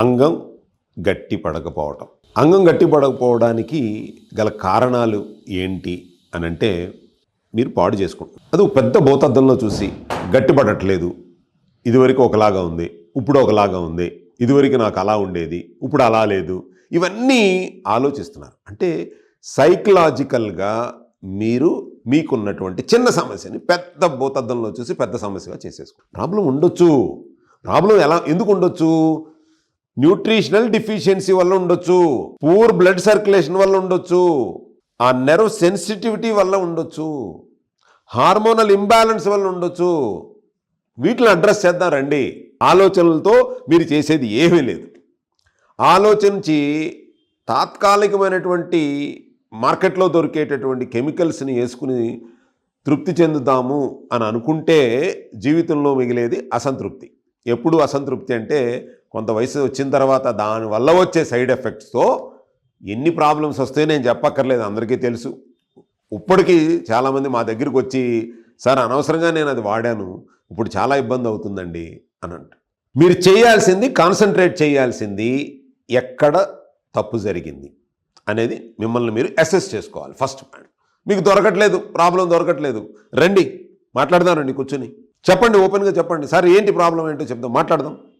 అంగం గట్టి పడకపోవటం. అంగం గట్టి పడకపోవడానికి గల కారణాలు ఏంటి అనంటే, మీరు పాడు చేసుకుంటారు. అది ఒక పెద్ద భూతద్దంలో చూసి గట్టి పడట్లేదు, ఇదివరకు ఒకలాగా ఉంది, ఇప్పుడు ఒకలాగా ఉంది, ఇదివరకు నాకు అలా ఉండేది, ఇప్పుడు అలా లేదు, ఇవన్నీ ఆలోచిస్తున్నారు. అంటే సైకలాజికల్గా మీరు మీకున్నటువంటి చిన్న సమస్యని పెద్ద భూతద్దంలో చూసి పెద్ద సమస్యగా చేసేసుకుంటారు. ప్రాబ్లం ఉండొచ్చు. ప్రాబ్లం ఎందుకు ఉండొచ్చు? న్యూట్రిషనల్ డిఫిషియన్సీ వల్ల ఉండొచ్చు, పూర్ బ్లడ్ సర్క్యులేషన్ వల్ల ఉండొచ్చు, ఆ నెర్వ్ సెన్సిటివిటీ వల్ల ఉండొచ్చు, హార్మోనల్ ఇంబ్యాలెన్స్ వల్ల ఉండొచ్చు. వీటిని అడ్రస్ చేద్దాం రండి. ఆలోచనలతో మీరు చేసేది ఏమీ లేదు. ఆలోచించి తాత్కాలికమైనటువంటి మార్కెట్లో దొరికేటటువంటి కెమికల్స్ని వేసుకుని తృప్తి చెందుతాము అని అనుకుంటే జీవితంలో మిగిలేది అసంతృప్తి. ఎప్పుడు అసంతృప్తి అంటే, కొంత వయసు వచ్చిన తర్వాత దానివల్ల వచ్చే సైడ్ ఎఫెక్ట్స్తో ఎన్ని ప్రాబ్లమ్స్ వస్తాయో నేను చెప్పక్కర్లేదు, అందరికీ తెలుసు. ఇప్పటికీ చాలామంది మా దగ్గరికి వచ్చి, సార్ అనవసరంగా నేను అది వాడాను, ఇప్పుడు చాలా ఇబ్బంది అవుతుందండి అని అంట. మీరు చేయాల్సింది, కాన్సన్ట్రేట్ చేయాల్సింది ఎక్కడ తప్పు జరిగింది అనేది మిమ్మల్ని మీరు అసెస్ చేసుకోవాలి. First point. మీకు దొరకట్లేదు, ప్రాబ్లం దొరకట్లేదు, రండి మాట్లాడదాం, రండి కూర్చొని చెప్పండి, ఓపెన్గా చెప్పండి, సార్ ఏంటి ప్రాబ్లం ఏంటో చెప్దాం, మాట్లాడదాం.